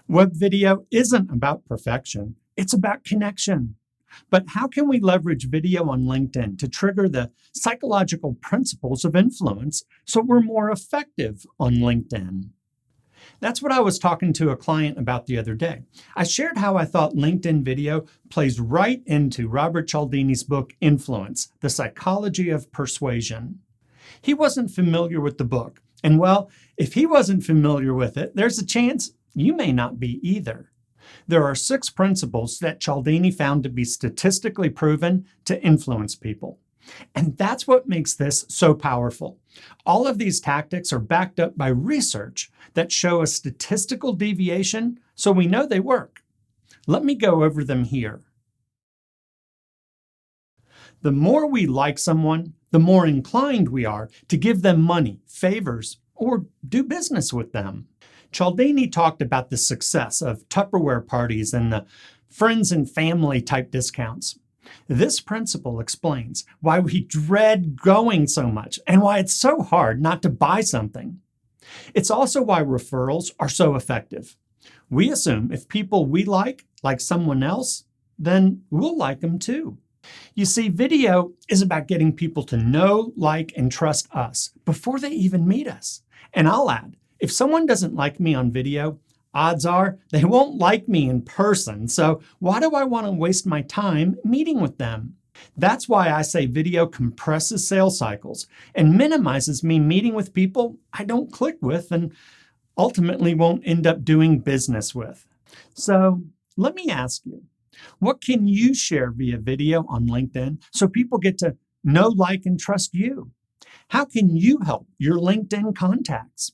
Web video isn't about perfection, it's about connection. But how can we leverage video on LinkedIn to trigger the psychological principles of influence so we're more effective on LinkedIn? That's what I was talking to a client about the other day. I shared how I thought LinkedIn video plays right into Robert Cialdini's book, Influence, The Psychology of Persuasion. He wasn't familiar with the book, and well, if he wasn't familiar with it, there's a chance you may not be either. There are 6 principles that Cialdini found to be statistically proven to influence people. And that's what makes this so powerful. All of these tactics are backed up by research that show a statistical deviation, so we know they work. Let me go over them here. The more we like someone, the more inclined we are to give them money, favors, or do business with them. Cialdini talked about the success of Tupperware parties and the friends and family type discounts. This principle explains why we dread going so much and why it's so hard not to buy something. It's also why referrals are so effective. We assume if people we like someone else, then we'll like them too. You see, video is about getting people to know, like, and trust us before they even meet us. And I'll add, if someone doesn't like me on video, odds are they won't like me in person, so why do I want to waste my time meeting with them? That's why I say video compresses sales cycles and minimizes me meeting with people I don't click with and ultimately won't end up doing business with. So let me ask you, what can you share via video on LinkedIn so people get to know, like, and trust you? How can you help your LinkedIn contacts?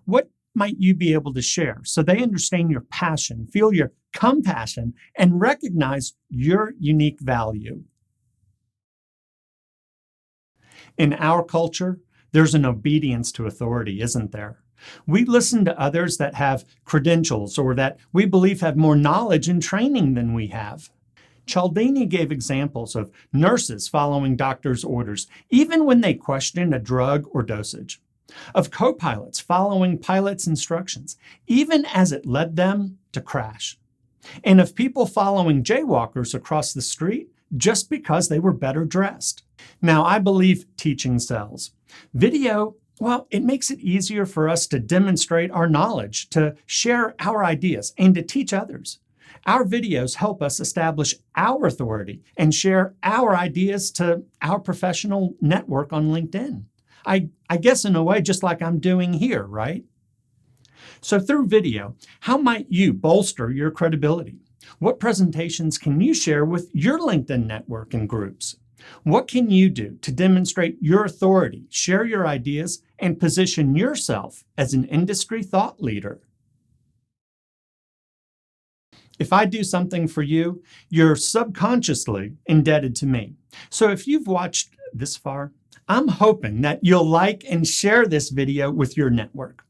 What might you be able to share so they understand your passion, feel your compassion, and recognize your unique value? In our culture, there's an obedience to authority, isn't there? We listen to others that have credentials or that we believe have more knowledge and training than we have. Cialdini gave examples of nurses following doctors' orders, even when they questioned a drug or dosage. Of co-pilots following pilots' instructions, even as it led them to crash. And of people following jaywalkers across the street just because they were better dressed. Now, I believe teaching sells. Video, well, it makes it easier for us to demonstrate our knowledge, to share our ideas, and to teach others. Our videos help us establish our authority and share our ideas to our professional network on LinkedIn. I guess in a way, just like I'm doing here, right? So through video, how might you bolster your credibility? What presentations can you share with your LinkedIn network and groups? What can you do to demonstrate your authority, share your ideas, and position yourself as an industry thought leader? If I do something for you, you're subconsciously indebted to me. So if you've watched this far, I'm hoping that you'll like and share this video with your network.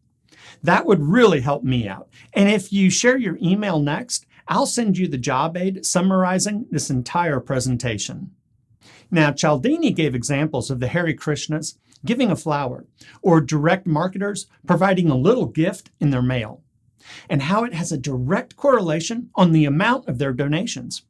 That would really help me out. And if you share your email next, I'll send you the job aid summarizing this entire presentation. Now, Cialdini gave examples of the Hare Krishnas giving a flower, or direct marketers providing a little gift in their mail, and how it has a direct correlation on the amount of their donations.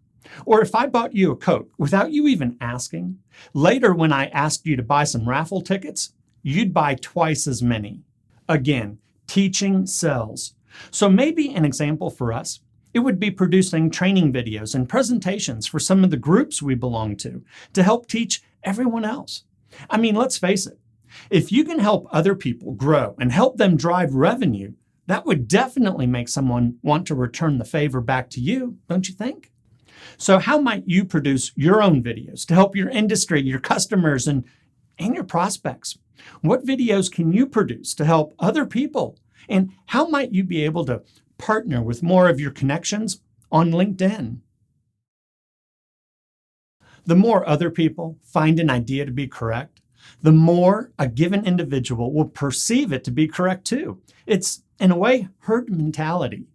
Or if I bought you a Coke without you even asking, later when I asked you to buy some raffle tickets, you'd buy twice as many. Again, teaching sells. So maybe an example for us, it would be producing training videos and presentations for some of the groups we belong to help teach everyone else. I mean, let's face it, if you can help other people grow and help them drive revenue, that would definitely make someone want to return the favor back to you, don't you think? So how might you produce your own videos to help your industry, your customers, and your prospects? What videos can you produce to help other people? And how might you be able to partner with more of your connections on LinkedIn? The more other people find an idea to be correct, the more a given individual will perceive it to be correct too. It's, in a way, herd mentality.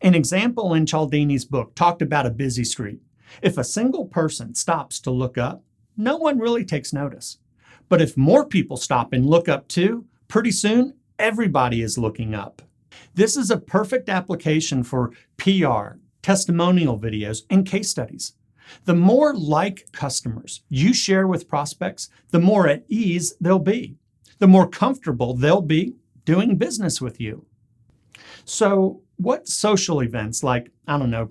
An example in Cialdini's book talked about a busy street. If a single person stops to look up, no one really takes notice. But if more people stop and look up too, pretty soon everybody is looking up. This is a perfect application for PR, testimonial videos, and case studies. The more like customers you share with prospects, the more at ease they'll be, the more comfortable they'll be doing business with you. So what social events like,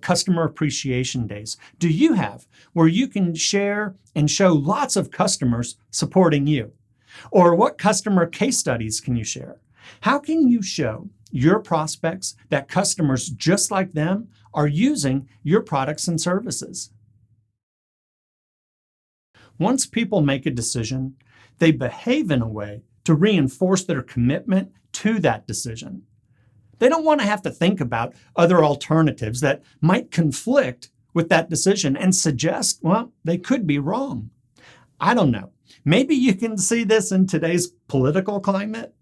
customer appreciation days do you have where you can share and show lots of customers supporting you? Or what customer case studies can you share? How can you show your prospects that customers just like them are using your products and services? Once people make a decision, they behave in a way to reinforce their commitment to that decision. They don't want to have to think about other alternatives that might conflict with that decision and suggest, well, they could be wrong. I don't know. Maybe you can see this in today's political climate.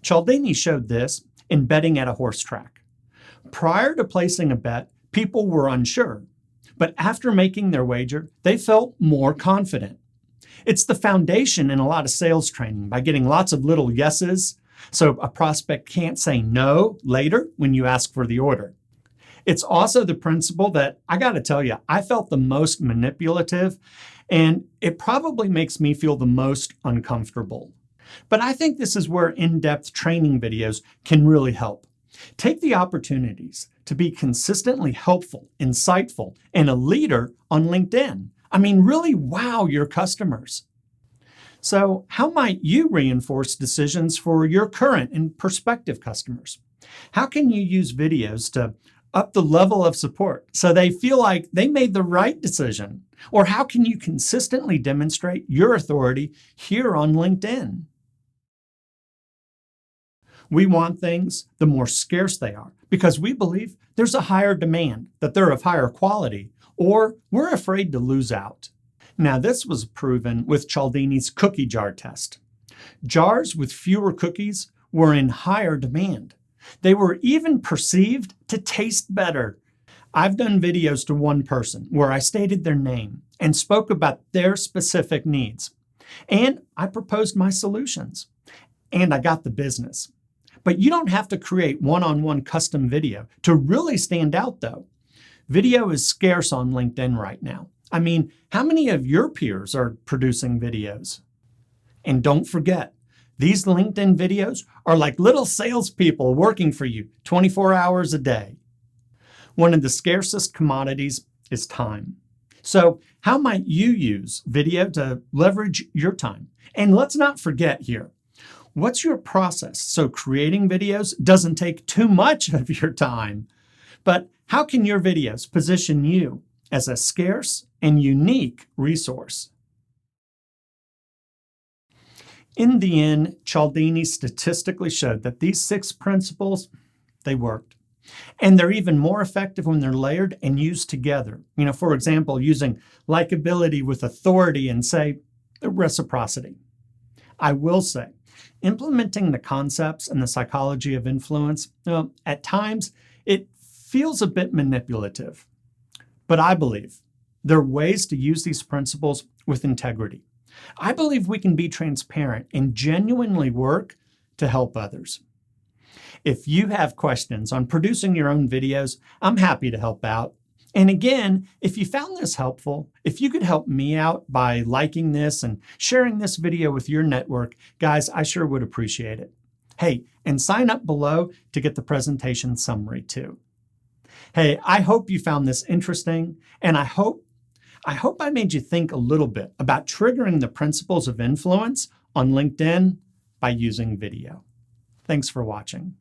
Cialdini showed this in betting at a horse track. Prior to placing a bet, people were unsure, but after making their wager, they felt more confident. It's the foundation in a lot of sales training by getting lots of little yeses, so a prospect can't say no later when you ask for the order. It's also the principle that, I got to tell you, I felt the most manipulative, and it probably makes me feel the most uncomfortable. But I think this is where in-depth training videos can really help. Take the opportunities to be consistently helpful, insightful, and a leader on LinkedIn. Really wow your customers. So how might you reinforce decisions for your current and prospective customers? How can you use videos to up the level of support so they feel like they made the right decision? Or how can you consistently demonstrate your authority here on LinkedIn? We want things the more scarce they are because we believe there's a higher demand, that they're of higher quality, or we're afraid to lose out. Now, this was proven with Cialdini's cookie jar test. Jars with fewer cookies were in higher demand. They were even perceived to taste better. I've done videos to one person where I stated their name and spoke about their specific needs. And I proposed my solutions. And I got the business. But you don't have to create one-on-one custom video to really stand out, though. Video is scarce on LinkedIn right now. How many of your peers are producing videos? And don't forget, these LinkedIn videos are like little salespeople working for you 24 hours a day. One of the scarcest commodities is time. So how might you use video to leverage your time? And let's not forget here, what's your process so creating videos doesn't take too much of your time? But how can your videos position you as a scarce and unique resource? In the end, Cialdini statistically showed that these 6 principles, they worked. And they're even more effective when they're layered and used together. For example, using likability with authority and, say, reciprocity. I will say, implementing the concepts and the psychology of influence, at times, it feels a bit manipulative. But I believe there are ways to use these principles with integrity. I believe we can be transparent and genuinely work to help others. If you have questions on producing your own videos, I'm happy to help out. And again, if you found this helpful, if you could help me out by liking this and sharing this video with your network, guys, I sure would appreciate it. Hey, and sign up below to get the presentation summary too. Hey, I hope you found this interesting, and I hope I made you think a little bit about triggering the principles of influence on LinkedIn by using video. Thanks for watching.